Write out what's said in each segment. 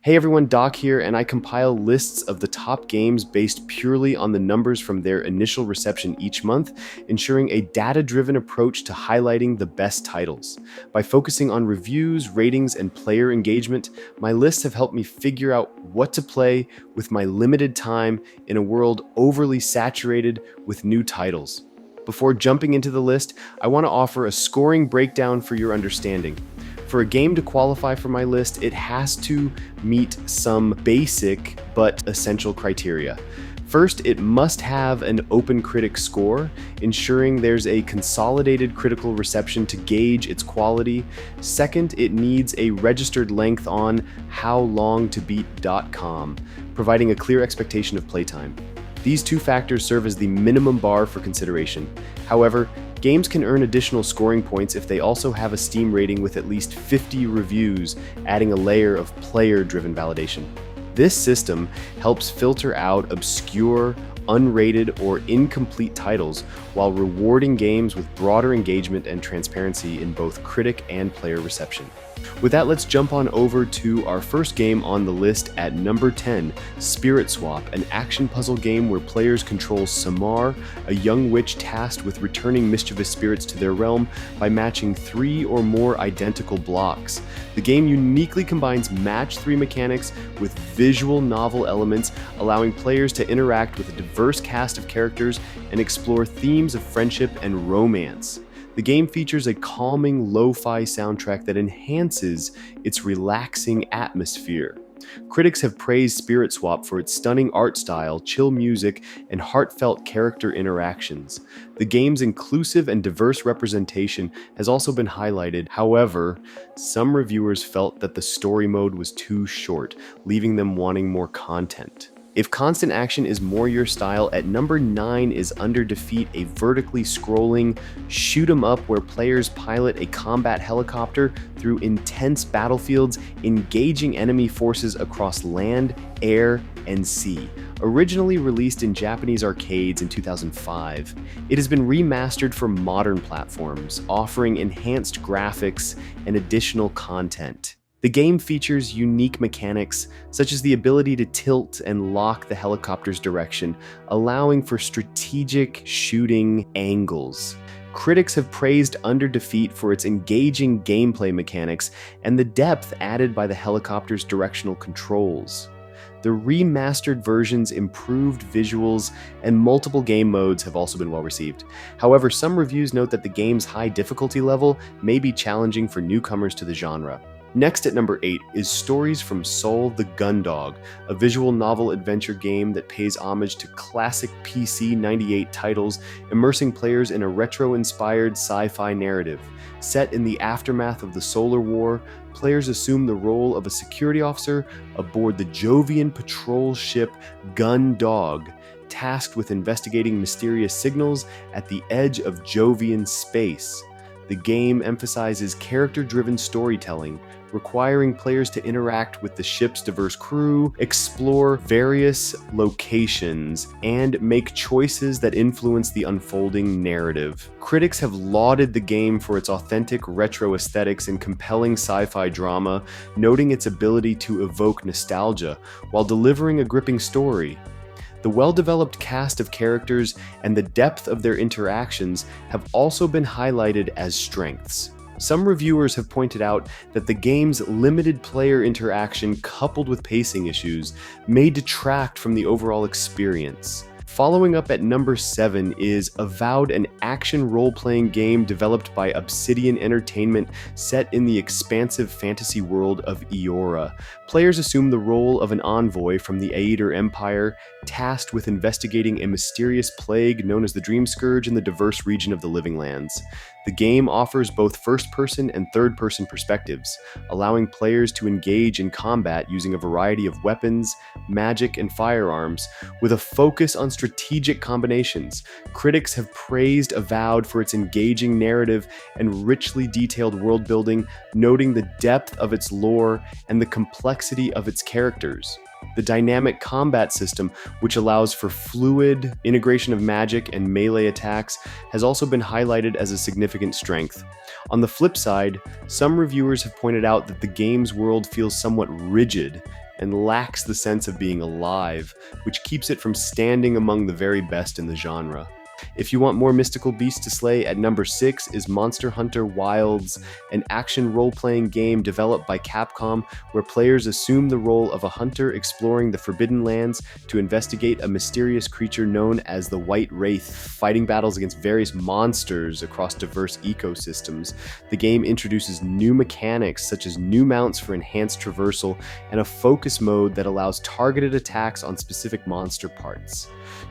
Hey everyone, Doc here, and I compile lists of the top games based purely on the numbers from their initial reception each month, ensuring a data-driven approach to highlighting the best titles. By focusing on reviews, ratings, and player engagement, my lists have helped me figure out what to play with my limited time in a world overly saturated with new titles. Before jumping into the list, I want to offer a scoring breakdown for your understanding. For a game to qualify for my list, it has to meet some basic but essential criteria. First, it must have an OpenCritic score, ensuring there's a consolidated critical reception to gauge its quality. Second, it needs a registered length on howlongtobeat.com, providing a clear expectation of playtime. These two factors serve as the minimum bar for consideration. However, games can earn additional scoring points if they also have a Steam rating with at least 50 reviews, adding a layer of player-driven validation. This system helps filter out obscure, unrated, or incomplete titles while rewarding games with broader engagement and transparency in both critic and player reception. With that, let's jump on over to our first game on the list at number 10, Spirit Swap, an action puzzle game where players control Samar, a young witch tasked with returning mischievous spirits to their realm by matching 3 or more identical blocks. The game uniquely combines match 3 mechanics with visual novel elements, allowing players to interact with a diverse cast of characters and explore themes of friendship and romance. The game features a calming lo-fi soundtrack that enhances its relaxing atmosphere. Critics have praised Spirit Swap for its stunning art style, chill music, and heartfelt character interactions. The game's inclusive and diverse representation has also been highlighted. However, some reviewers felt that the story mode was too short, leaving them wanting more content. If constant action is more your style, at number 9 is Under Defeat, a vertically scrolling shoot-'em-up where players pilot a combat helicopter through intense battlefields, engaging enemy forces across land, air, and sea. Originally released in Japanese arcades in 2005, it has been remastered for modern platforms, offering enhanced graphics and additional content. The game features unique mechanics, such as the ability to tilt and lock the helicopter's direction, allowing for strategic shooting angles. Critics have praised Under Defeat for its engaging gameplay mechanics and the depth added by the helicopter's directional controls. The remastered version's improved visuals and multiple game modes have also been well received. However, some reviews note that the game's high difficulty level may be challenging for newcomers to the genre. Next at number 8 is Stories from Soul the Gundog, a visual novel adventure game that pays homage to classic PC 98 titles, immersing players in a retro-inspired sci-fi narrative. Set in the aftermath of the Solar War, players assume the role of a security officer aboard the Jovian patrol ship Gundog, tasked with investigating mysterious signals at the edge of Jovian space. The game emphasizes character-driven storytelling, requiring players to interact with the ship's diverse crew, explore various locations, and make choices that influence the unfolding narrative. Critics have lauded the game for its authentic retro aesthetics and compelling sci-fi drama, noting its ability to evoke nostalgia while delivering a gripping story. The well-developed cast of characters and the depth of their interactions have also been highlighted as strengths. Some reviewers have pointed out that the game's limited player interaction coupled with pacing issues may detract from the overall experience. Following up at number 7 is Avowed, an action role-playing game developed by Obsidian Entertainment set in the expansive fantasy world of Eora. Players assume the role of an envoy from the Aedir Empire, tasked with investigating a mysterious plague known as the Dream Scourge in the diverse region of the Living Lands. The game offers both first-person and third-person perspectives, allowing players to engage in combat using a variety of weapons, magic, and firearms, with a focus on strategic combinations. Critics have praised Avowed for its engaging narrative and richly detailed world-building, noting the depth of its lore and the complexity of its characters. The dynamic combat system, which allows for fluid integration of magic and melee attacks, has also been highlighted as a significant strength. On the flip side, some reviewers have pointed out that the game's world feels somewhat rigid, and lacks the sense of being alive, which keeps it from standing among the very best in the genre. If you want more mystical beasts to slay, at number 6 is Monster Hunter Wilds, an action role-playing game developed by Capcom where players assume the role of a hunter exploring the Forbidden Lands to investigate a mysterious creature known as the White Wraith, fighting battles against various monsters across diverse ecosystems. The game introduces new mechanics such as new mounts for enhanced traversal and a focus mode that allows targeted attacks on specific monster parts.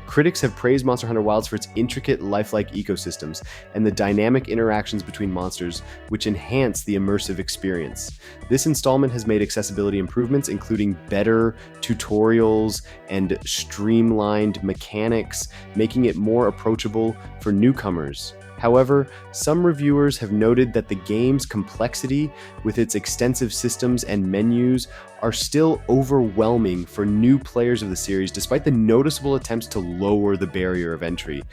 Critics have praised Monster Hunter Wilds for its intricate, lifelike ecosystems and the dynamic interactions between monsters, which enhance the immersive experience. This installment has made accessibility improvements, including better tutorials and streamlined mechanics, making it more approachable for newcomers. However, some reviewers have noted that the game's complexity, with its extensive systems and menus, are still overwhelming for new players of the series, despite the noticeable attempts to lower the barrier of entry.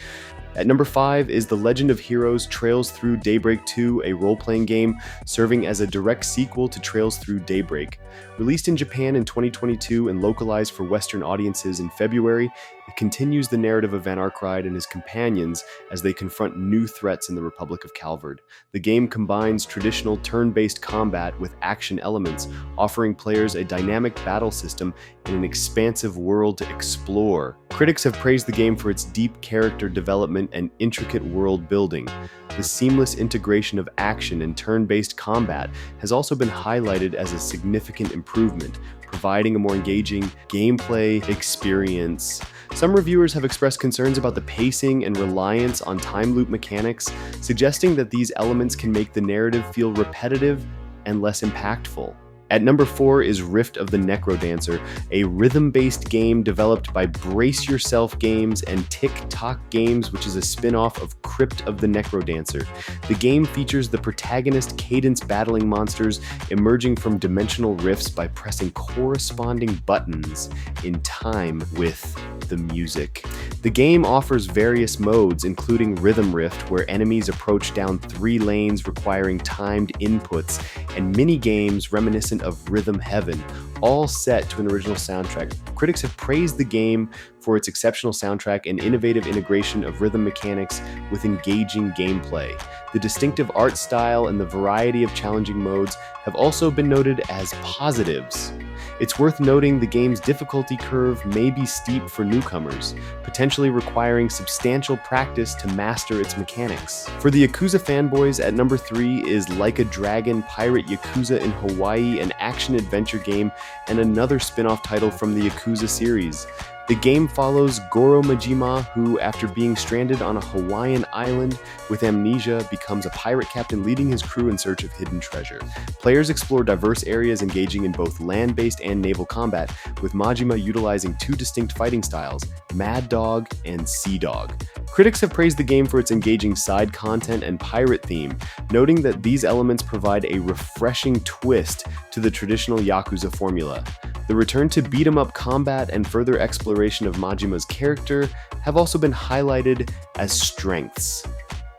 At number 5 is The Legend of Heroes Trails Through Daybreak 2, a role-playing game serving as a direct sequel to Trails Through Daybreak. Released in Japan in 2022 and localized for Western audiences in February, it continues the narrative of Van Arkwright and his companions as they confront new threats in the Republic of Calvard. The game combines traditional turn-based combat with action elements, offering players a dynamic battle system and an expansive world to explore. Critics have praised the game for its deep character development and intricate world building. The seamless integration of action and turn-based combat has also been highlighted as a significant improvement, providing a more engaging gameplay experience. Some reviewers have expressed concerns about the pacing and reliance on time loop mechanics, suggesting that these elements can make the narrative feel repetitive and less impactful. At number 4 is Rift of the NecroDancer, a rhythm-based game developed by Brace Yourself Games and Tick-Tock Games, which is a spin-off of Crypt of the NecroDancer. The game features the protagonist cadence battling monsters emerging from dimensional rifts by pressing corresponding buttons in time with the music. The game offers various modes, including Rhythm Rift, where enemies approach down 3 lanes requiring timed inputs, and mini-games reminiscent of Rhythm Heaven, all set to an original soundtrack. Critics have praised the game for its exceptional soundtrack and innovative integration of rhythm mechanics with engaging gameplay. The distinctive art style and the variety of challenging modes have also been noted as positives. It's worth noting the game's difficulty curve may be steep for newcomers, potentially requiring substantial practice to master its mechanics. For the Yakuza fanboys, at number 3 is Like a Dragon Pirate Yakuza in Hawaii, an action-adventure game and another spin-off title from the Yakuza series. The game follows Goro Majima, who, after being stranded on a Hawaiian island with amnesia, becomes a pirate captain leading his crew in search of hidden treasure. Players explore diverse areas engaging in both land-based and naval combat, with Majima utilizing 2 distinct fighting styles, Mad Dog and Sea Dog. Critics have praised the game for its engaging side content and pirate theme, noting that these elements provide a refreshing twist to the traditional Yakuza formula. The return to beat-em-up combat and further exploration of Majima's character have also been highlighted as strengths.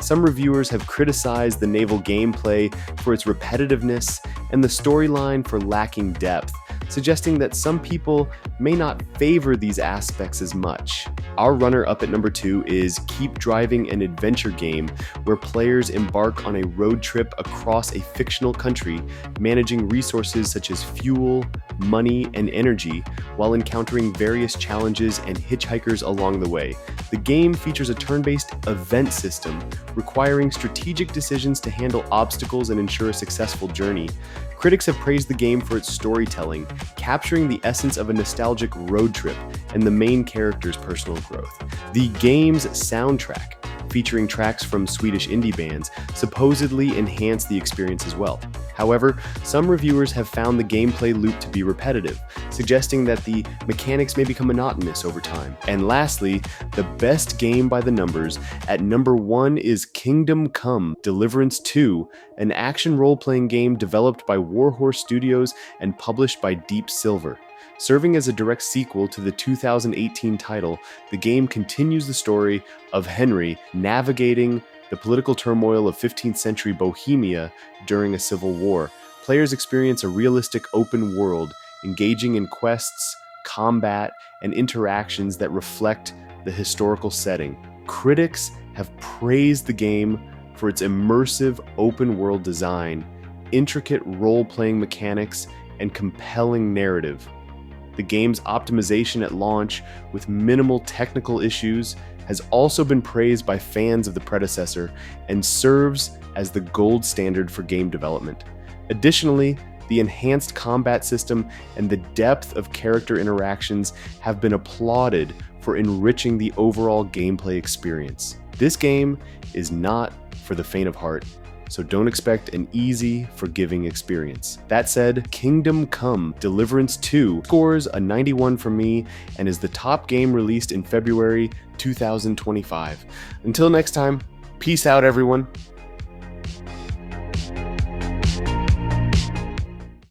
Some reviewers have criticized the naval gameplay for its repetitiveness and the storyline for lacking depth, suggesting that some people may not favor these aspects as much. Our runner-up at number 2 is Keep Driving, an adventure game where players embark on a road trip across a fictional country, managing resources such as fuel, money, and energy, while encountering various challenges and hitchhikers along the way. The game features a turn-based event system, requiring strategic decisions to handle obstacles and ensure a successful journey. Critics have praised the game for its storytelling, capturing the essence of a nostalgic road trip and the main character's personal growth. The game's soundtrack, featuring tracks from Swedish indie bands, supposedly enhance the experience as well. However, some reviewers have found the gameplay loop to be repetitive, suggesting that the mechanics may become monotonous over time. And lastly, the best game by the numbers, at number 1 is Kingdom Come: Deliverance 2, an action role-playing game developed by Warhorse Studios and published by Deep Silver. Serving as a direct sequel to the 2018 title, the game continues the story of Henry navigating the political turmoil of 15th century Bohemia during a civil war. Players experience a realistic open world, engaging in quests, combat, and interactions that reflect the historical setting. Critics have praised the game for its immersive open-world design, intricate role-playing mechanics, and compelling narrative. The game's optimization at launch, with minimal technical issues, has also been praised by fans of the predecessor and serves as the gold standard for game development. Additionally, the enhanced combat system and the depth of character interactions have been applauded for enriching the overall gameplay experience. This game is not for the faint of heart, so don't expect an easy, forgiving experience. That said, Kingdom Come: Deliverance 2 scores a 91 from me and is the top game released in February 2025. Until next time, peace out everyone.